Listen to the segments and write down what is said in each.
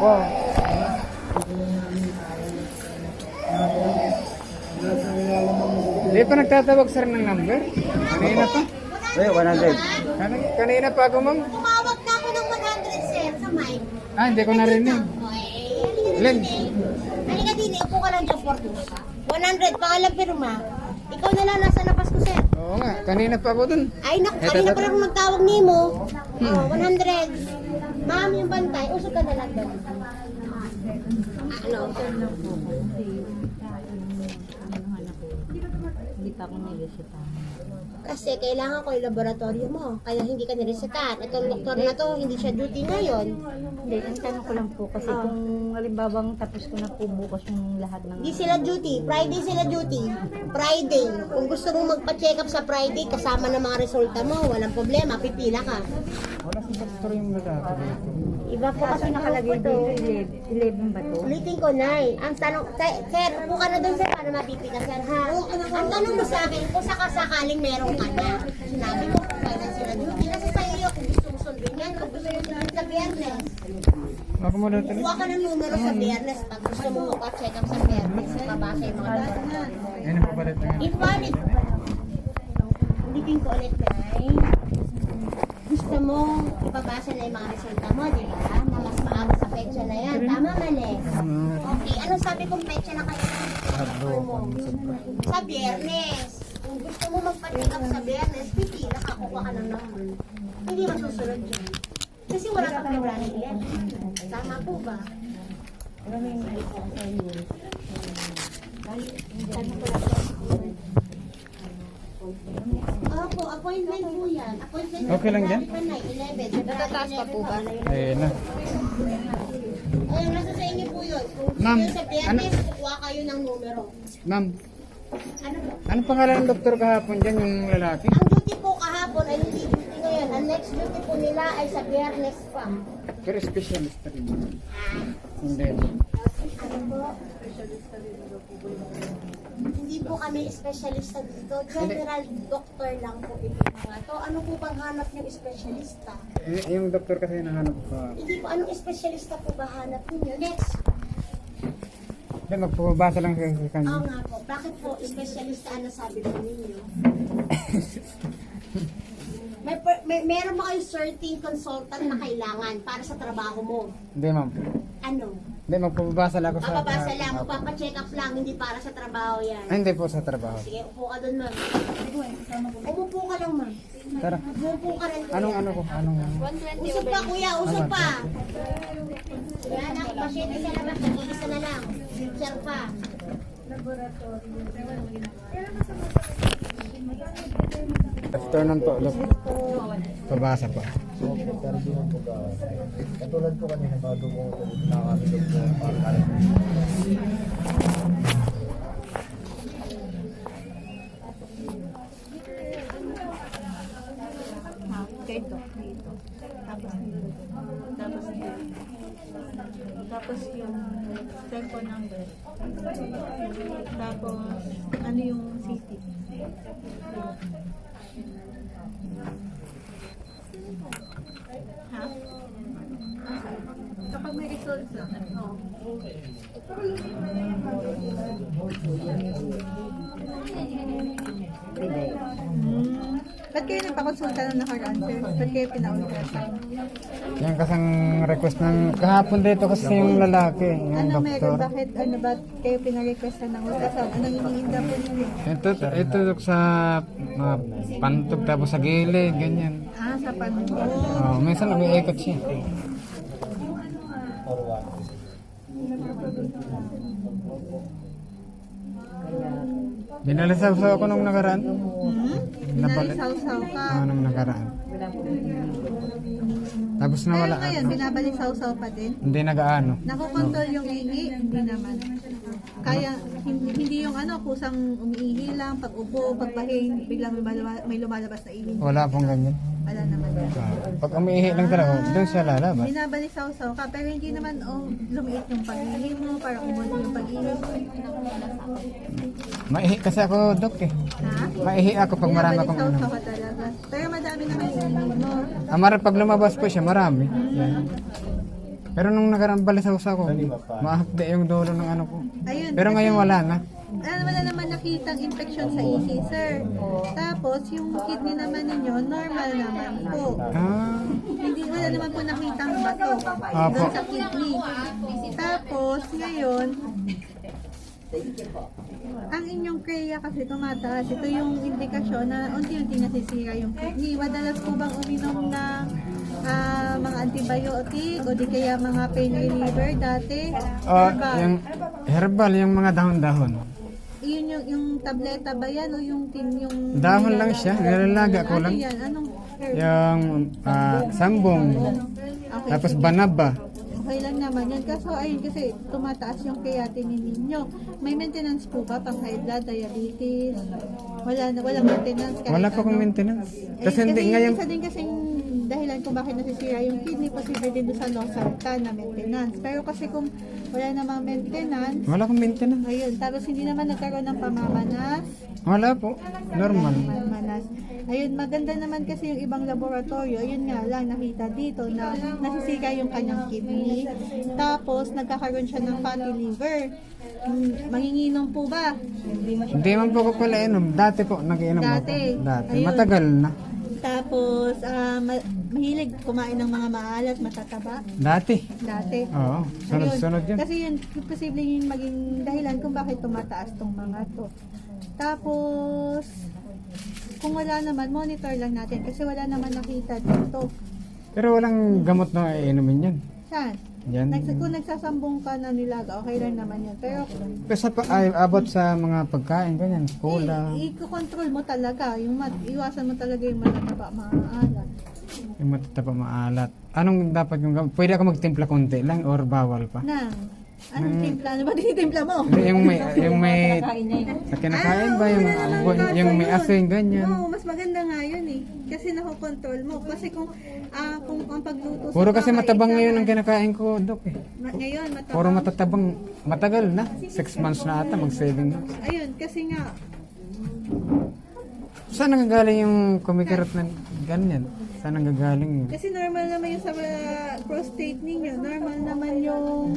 Wow. Hindi pa nagtatawag sir ng number? Kanina pa? Eh, 100. Kanina pa ako ma'am. Tumawag na ako ng 100 sir sa mic. Ah, hindi ko narinig. Ilan? Halika din, upo ka lang dyan for 100, pangalang pirma. Ikaw na lang, nasa labas ko sir. Oo nga, kanina pa ako dun. Ay naku, kanina pa lang magtawag ni mo. Oh, 100. Ma'am, yung bantay, usog ka na lang doon. Ano? Hindi pa ako nireseta. Kasi kailangan ko yung laboratorio mo. Kaya hindi ka niresetan. Itong doktor na to, hindi siya duty ngayon. Hindi, ang tanong ko lang po kasi kung halimbawang tapos ko na po bukas yung lahat ng... Hindi sila duty. Friday sila duty. Friday. Kung gusto mong magpa-check up sa Friday, kasama ng mga resulta mo, walang problema, pipila ka. Wala si doktor yung lalaki dito. Iba po kasi Nakalagay nakalagay dito, to. 11 ba to? Ulitin ko, 9. Ang tanong, sir, upo ka na doon, sir, para mapipila, sir, ha? Ang tanong mo sa akin, kung sakaling meron ka na, sinabi ko kung kailan sila duty. Nasa sa'yo yun, kung gusto mo sundin yan, kung gusto mo sundin sa biyernes. Ako mo dito. Kuha ka ng numero sa biyernes. Pag gusto mo magpa-check up sa biyernes, mabasa yung mga laboratory. Ayun ang papalit na yan. Invalid. Ulitin ko ulit, Nay. Gusto mo ipabasa na yung mga resulta mo, di ba? Na mas maaga sa petsa na yan. Tama, mali. Okay, ano sabi kong petsa na kayo mo? Sa biyernes. Kung gusto mo magpa-check up sa biyernes, pipila ka, kuha ka ng number. Hindi masusunod dyan. Kasi wala kang February 11. Tama po ba? Opo, appointment po yan. Appointment Okay lang yan? 11. Natataas pa po ba? Ayun na. Ayun, nasa sa inyo po yun. Kung Ma'am, gusto nyo sa biyernes, kukuha kayo ng numero. Ma'am, Ano po? anong pangalan ng doktor kahapon dyan yung lalaki? Ang duty po kahapon ay hindi duty ngayon. Ang next duty po nila ay sa biyernes pa. Pero specialist rin. Hindi. Ano po? Hindi po kami espesyalista dito. General doctor lang po ito mga to. Ano po bang hanap ng espesyalista? Yung doktor kasi nahanap ko. Hindi po, anong espesyalista po ba hanap ninyo? Next. Hindi, magpapabasa lang sa kanya. Oo nga po. Bakit po espesyalista ang nasabi po ninyo? Meron ba kayong certain consultant na kailangan para sa trabaho mo? Hindi, ma'am. Ano? Hindi, magpapabasa lang ako sa... Papabasa lang, magpapacheck up lang, hindi para sa trabaho yan. Ay, hindi po sa trabaho. Sige, upo ka doon, ma'am. Umupo ka lang, ma'am. Tara. Umupo ka rin. kuya. Anong ano ko? Anong... Usog pa, kuya, usog pa. Yan, ako, pasyente sa labas, nag-iisa na lang. Future pa. Afternoon po, look. Pabasa pa. Katulad ko kanina bago mo nakakalog ko para Dito. Tapos dito. Tapos dito. Tapos yung telephone number. Tapos ano yung city. Ha? Kapag may results na. Oo. Ba't kayo nagpakonsulta ng nakaraan, sir? Ba't kayo pinaultrasan? Yan kasang request ng kahapon dito kasi yung lalaki, yung Ano meron? doktor. Bakit ba't kayo pinarequestan ng ultrasound? Anong hinihinda po niyo? Ito sa mga pantog tapos sa gilid, ganyan. Ah, sa panubo. Oh, minsan umiikot siya. Dinalisaw ako nung nakaraan. Binalisaw-saw ka. Nung nakaraan. Tapos Pero nawala. ngayon, binabalisaw-saw pa din. Hindi nag-aano. Nakokontrol yung ihi? Hindi naman. Kaya, hindi yung kusang umiihi lang, pag upo, pag bahin, biglang may lumalabas na ihi. Wala pong ganyan. Wala naman yan. Pag umiihi lang talaga, doon siya lalabas. Binabalisaw-saw ka, pero hindi naman lumiit yung pag-ihi mo, parang umulo yung pag-ihi mo. Maihi kasi ako, Dok eh. Ha? Maihi ako pag marami akong Binabalisaw-saw ano. ka talaga. Pero madami naman yung ihi mo. Pag lumabas po siya, marami. Yan. Pero nung nakaraan balisaw-saw ko, Kanina pa. mahapde yung dulo ng ano ko. Ayun, Pero kasi- ngayon wala na. Wala naman nakitang infection sa ihi, sir. Tapos, yung kidney naman ninyo, normal naman po. Ah, Hindi, wala naman po nakitang bato Apo. doon sa kidney. Tapos, ngayon, ang inyong kriya kasi tumataas. Ito yung indikasyon na unti-unti nasisira yung kidney. Madalas po bang uminom ng mga antibiotic o di kaya mga pain reliever dati? Herbal. yung herbal, yung mga dahon-dahon. Yun yung tableta ba yan o yung yung Dahon lang siya, nilalaga ko Ano lang. yan? Anong herb? Yung sambong, Okay, tapos sige. banaba. Okay lang naman yan. Kaso ayun kasi tumataas yung creatinine ninyo. May maintenance po ba pang high blood, diabetes? Walang maintenance. kahit Wala pa akong ano? maintenance. Eh, Kasi hindi kasi ngayon, isa din kasing dahilan kung bakit nasisira yung kidney, posible din doon sa losartan na maintenance. Pero kasi kung wala namang maintenance, wala akong maintenance. ayun, tapos hindi naman nagkaroon ng pamamanas, Wala po, normal. pamamanas. Ayun, maganda naman kasi yung ibang laboratorio, ayun nga lang, nakita dito na nasisira yung kanyang kidney. Tapos, nagkakaroon siya ng fatty liver. Manginginom po ba? Hindi man po ko pala inom. Dati po, nag-inom Dati. ako. Dati. Ayun. Matagal na. Tapos, mahilig kumain ng mga maalat, matataba. Dati. Dati. Oo, sunod-sunod yun. Kasi yun, posible yung maging dahilan kung bakit tumataas tong mga to. Tapos, kung wala naman, monitor lang natin kasi wala naman nakita dito. Pero walang gamot na iinumin yan. Saan? Yan. Kung nagsasambong ka na nilaga, okay lang naman yun. Pero, Kasi abot sa mga pagkain, ganyan, cola, i-control mo talaga. Iwasan mo talaga yung matataba, maalat. yung matatapa maalat. Anong dapat yung gamot? Pwede ako magtimpla konti lang or bawal pa? Anong timpla? Ano ba tinitimpla mo? Hindi, yung may sa kinakain ba? Yung may asin, ganyan. Oo, mas maganda nga yun eh. Kasi nakokontrol mo. Kasi kung ang pagluto sa Puro kasi baka, matabang isa ngayon nga. ang kinakain ko, Dok eh. Ngayon, matabang. Puro matatabang, matagal na. 6 months na ata, mag-7 months. Ayun, kasi nga, Saan nanggagaling yung kumikirot na ganyan? Saan nanggagaling yun? kasi normal naman yung sa prostate ninyo. Normal naman yung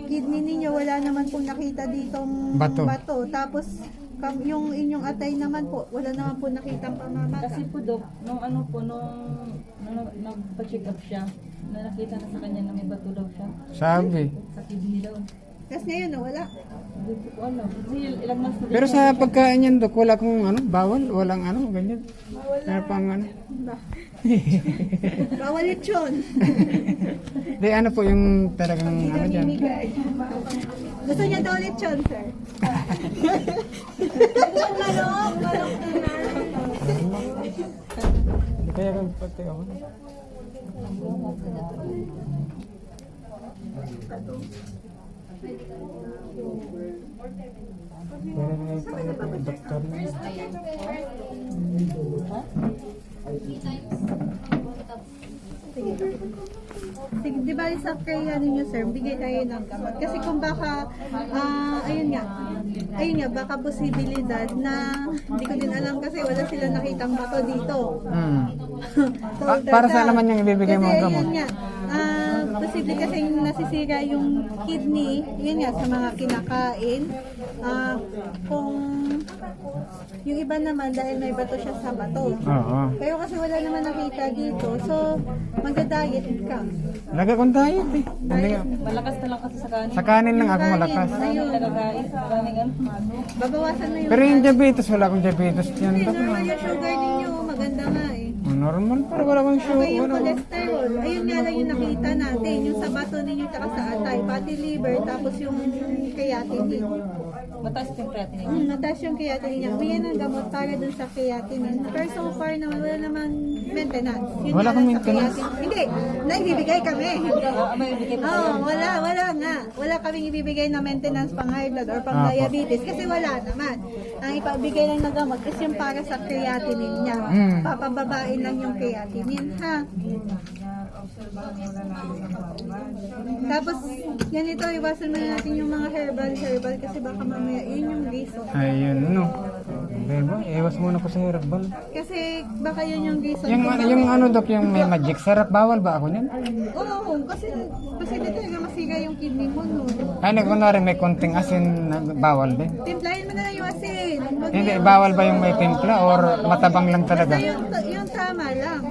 kidney ninyo. Wala naman pong nakita ditong Bato. Tapos, yung inyong atay naman po, wala naman po nakitang pamamaga. Kasi po, Dok, nung nagpa-check up siya, na nakita na sa kanya na may bato daw siya. Sabi. Sa kidney daw. Tapos ngayon, wala. Hindi ko po alam. Kasi ilang months na din Pero siya. sa pagkain yan, Dok, wala kong bawal, walang ganyan. Ano pang Bawal lechon. Di ano po yung talagang dyan. Gusto niya daw lechon, sir. Hindi kaya kang pati ako. Pero may doktor na. Sige, di ba sa kaya ninyo, sir, bigay tayo ng gamot. Kasi kung baka, ayun nga, baka posibilidad na, hindi ko din alam kasi wala sila nakitang bato dito. So, Para saan naman yung ibibigay mo ang kasi gamot? yun nga, posible kasi nasisira yung kidney, yun nga, sa mga kinakain. Kung yung iba naman, dahil may bato siya sa bato. Oo. Pero kasi wala naman nakita dito, so magda-diet ka. Laga kong diet eh. Hindi nga. Malakas na lang kasi sa kanin. Sa kanin lang ako malakas. Ayun, Nagagais. Maraming ano. babawasan na yung Pero yung diabetes, wala akong diabetes yan. Hindi, Dok. normal yung sugar ninyo, maganda nga eh. Normal, pero wala kong show. Okay, yung cholesterol, ayun nga lang yung nakita natin, yung sa bato ninyo tsaka sa atay, fatty liver, tapos yung creatinine. Mataas yung creatinine. Mataas yung creatinine niya. Bigyan ng gamot para dun sa creatinine. Pero so far naman, wala naman maintenance. Yun Wala nga kang lang sa maintenance? creatinine. Hindi, naibibigay kami. May bigay po. Wala nga. Wala kaming ibibigay na maintenance pang high blood or pang Apo. diabetes kasi wala naman. Ang ipabigay lang ng gamot is yung para sa creatinine niya. Mm. Papababain lang yung creatinine, ha? Tapos, ganito, iwasan muna natin yung mga herbal kasi baka mamaya yun yung reason. Ayun, ano. Diba? Iwas muna po sa herbal. Kasi baka yun yung reason. Yung ano dok, yung may magic syrup, bawal ba ako niyan? Oo, kasi hindi talaga masira yung kidney mo, no? Ay, kunwari may konting asin, bawal din. Timplahin mo na lang yung asin. Huwag Hindi, yung- bawal ba yung may timpla or matabang lang talaga? Yung tama lang.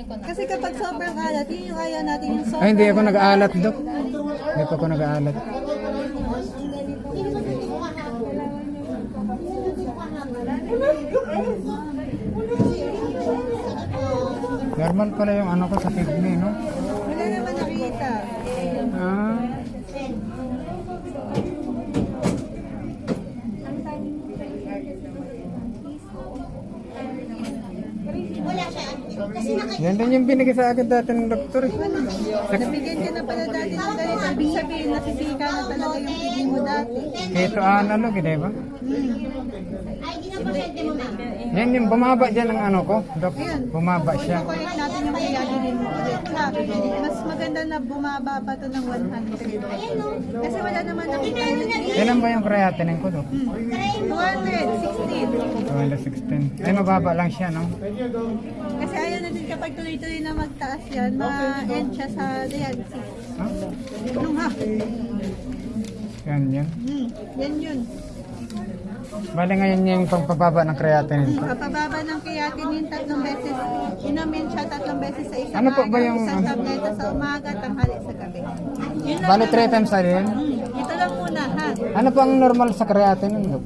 Kasi kapag sobrang alat, yun yung ayaw natin yung sobrang Ay, hindi ako nag-aalat, dok. Hindi pa ako nag-aalat. Normal pala yung ano ko sa kidney, no? Wala naman nakita. Ah, Wala siya. Kasi yan din yung binigay sa akin dati ng doktor eh. Nabigyan ka na pala dati ng ganito. Ibig sabihin, nasisika na talaga yung kidney mo dati. Keto analog, di ba? ay, di na pasyente mo, ma'am. Yan yung bumaba dyan ang ano ko, dok. Bumaba siya. Correct natin yung creatinine mo ulit. Ha? Mas maganda na bumaba pa to ng 100. Kasi wala naman nakita yun. Ilan ba yung creatinine ko, dok? 216. 216. Ay, mababa lang siya, no? Kasi ayaw natin kapag tuloy-tuloy na magtaas yan, ma-end siya sa dialysis. Ha? Anong ha? Yan, yan. Yan yun. Bali ngayon yung pagpababa ng creatinine ko. Papababa ng creatinine 3 beses. Inumin siya 3 beses sa isang Ano po ba araw, yung- isang tableta sa umaga, tanghali sa gabi. Yun lang Bali naman. 3 times a day. Ito lang muna ha. Ano po ang normal sa creatinine, dok?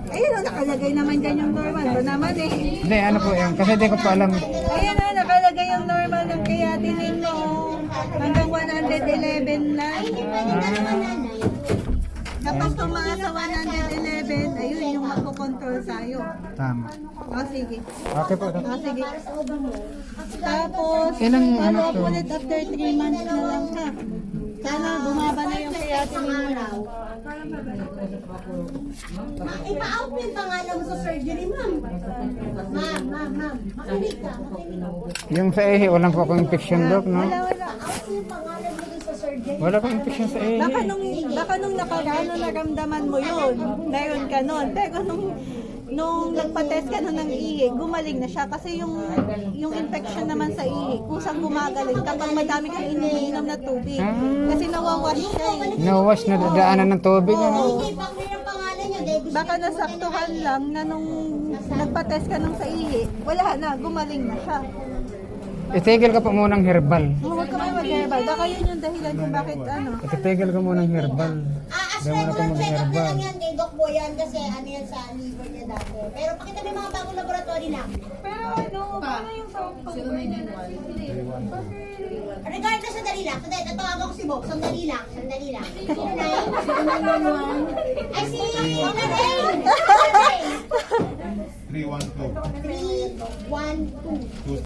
Ayun o, nakalagay naman dyan yung normal. Ito naman eh. Hindi, ano po yun? Kasi di ko pa alam. Ayan o, nakalagay yung normal ng creatinine mo. Hanggang 111 lang. Kapag tumaas sa 111, ayun yung magkocontrol sa'yo. Tama. O sige. Okay po, dok. O sige. Tapos, Ilang ano follow up to? ulit after 3 months na lang ha. Sana bumaba na yung creatinine mo raw. Ipa-out mo yung pangalan mo sa surgery, ma'am. Ma'am. Makinig ka. Yung sa ihi, walang po akong infection, dok, no? Wala. Out mo yung pangalan mo dun sa surgery. Wala akong infection sa ihi. Baka nung nakaraan naramdaman mo yun, meron ka nun. Pero nung nagpa-test ka nun ng ihi, gumaling na siya. Kasi yung infection naman sa ihi, kusang gumagaling kapag madami kang iniinom na tubig. Kasi nawawash siya eh. Nawash na dadaanan ng tubig, ano? Hindi, pang-clear ang pangalan niyo. Dahil gusto Baka nasaktuhan lang na nung nagpa-test ka nung sa ihi, wala na, gumaling na siya. Itigil ka po munang herbal. Huwag ka mag-herbal. Baka yun yung dahilan kung bakit ano. Itigil ka munang herbal. as Hindi mo na regular po check-up na mag-herbal. lang yan kay Doc Boyan kasi ano yan sa liver niya dati. Pero pakita mo yung mga bagong laboratory na. Pero ano, paano yung Regardless, sandali lang. Sandali, natawagan ko si Bob. Sandali lang. Ay, si Nanay! 312. 312.